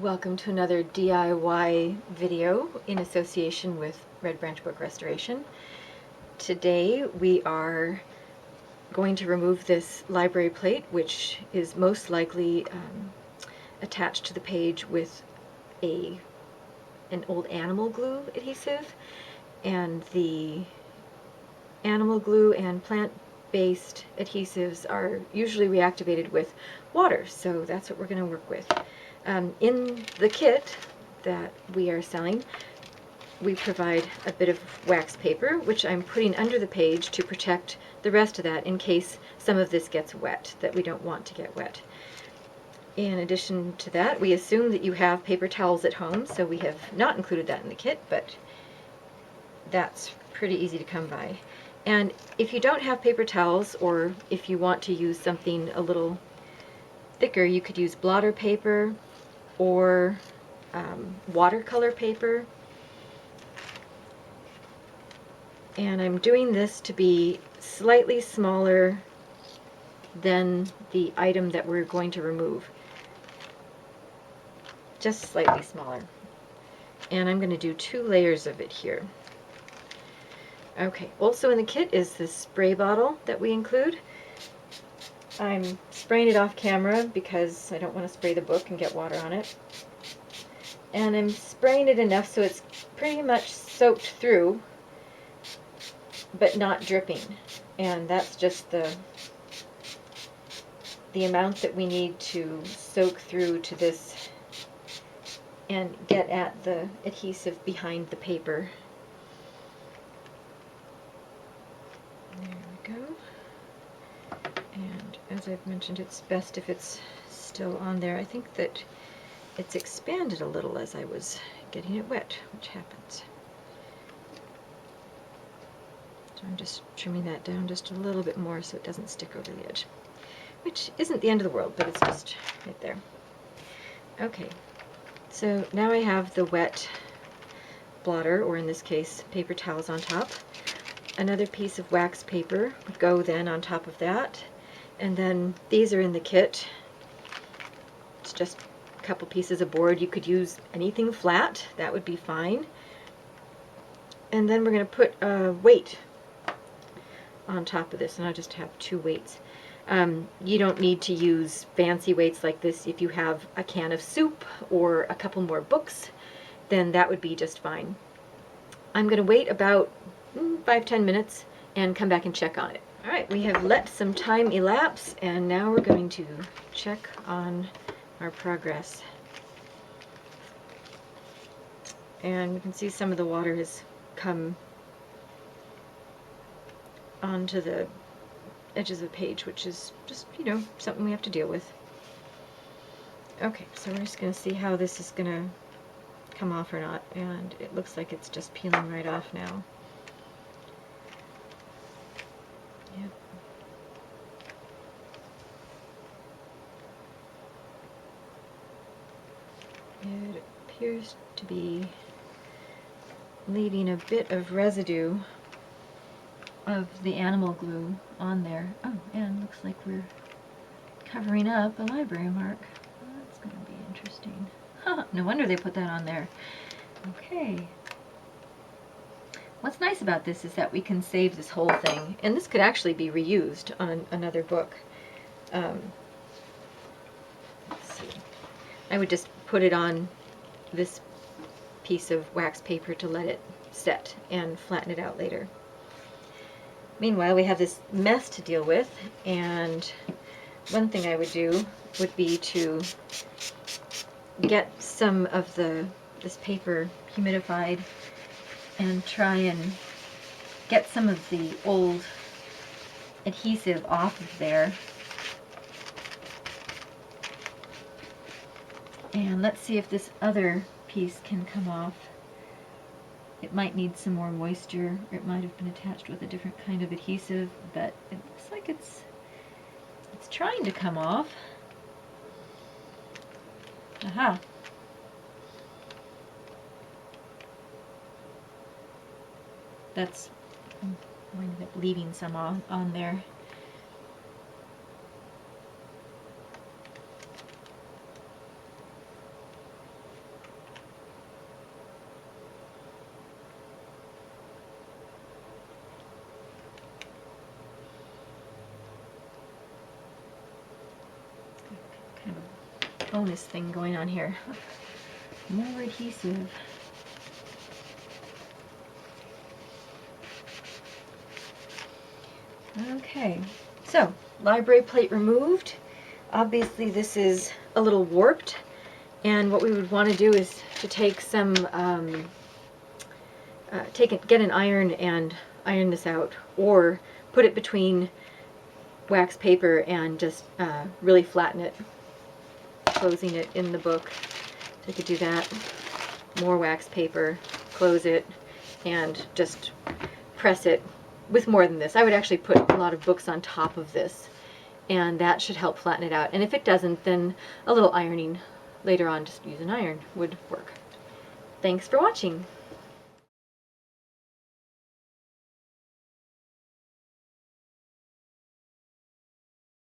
Welcome to another DIY video in association with Red Branch Book Restoration. Today we are going to remove this library plate, which is most likely attached to the page with an old animal glue adhesive, and the animal glue and plant-based adhesives are usually reactivated with water, so that's what we're going to work with. In the kit that we are selling, we provide a bit of wax paper, which I'm putting under the page to protect the rest of that in case some of this gets wet, that we don't want to get wet. In addition to that, we assume that you have paper towels at home, so we have not included that in the kit, but that's pretty easy to come by. And if you don't have paper towels, or if you want to use something a little thicker, you could use blotter paper or watercolor paper. And I'm doing this to be slightly smaller than the item that we're going to remove. Just slightly smaller. And I'm going to do 2 layers of it here. Okay, also in the kit is this spray bottle that we include. I'm spraying it off camera because I don't want to spray the book and get water on it. And I'm spraying it enough so it's pretty much soaked through, but not dripping. And that's just the amount that we need to soak through to this and get at the adhesive behind the paper. There we go. And as I've mentioned, it's best if it's still on there. I think that it's expanded a little as I was getting it wet, which happens. So I'm just trimming that down just a little bit more so it doesn't stick over the edge, which isn't the end of the world, but it's just right there. Okay, so now I have the wet blotter, or in this case, paper towels on top. Another piece of wax paper would go then on top of that. And then these are in the kit. It's just a couple pieces of board. You could use anything flat, that would be fine. And then we're going to put a weight on top of this, and I just have 2 weights. You don't need to use fancy weights like this. If you have a can of soup or a couple more books, then that would be just fine. I'm going to wait about 5-10 minutes and come back and check on it. Alright, we have let some time elapse, and now we're going to check on our progress. And you can see some of the water has come onto the edges of the page, which is just, something we have to deal with. Okay, so we're just going to see how this is going to come off or not, and it looks like it's just peeling right off now. Yep. It appears to be leaving a bit of residue of the animal glue on there. Oh, and looks like we're covering up a library mark. Well, that's going to be interesting. Huh, no wonder they put that on there. Okay. What's nice about this is that we can save this whole thing, and this could actually be reused on another book. Let's see. I would just put it on this piece of wax paper to let it set and flatten it out later. Meanwhile, we have this mess to deal with, and one thing I would do would be to get some of this paper humidified and try and get some of the old adhesive off of there. And let's see if this other piece can come off. It might need some more moisture, or it might have been attached with a different kind of adhesive, but it looks like it's trying to come off. Aha! That's, I ended up leaving some on there. bonus thing going on here. More adhesive. Okay, so library plate removed. Obviously this is a little warped, and what we would want to do is to take some, get an iron and iron this out, or put it between wax paper and just really flatten it, closing it in the book. So you could do that. More wax paper, close it, and just press it with more than this. I would actually put a lot of books on top of this, and that should help flatten it out. And if it doesn't, then a little ironing later on, just use an iron, would work. Thanks for watching.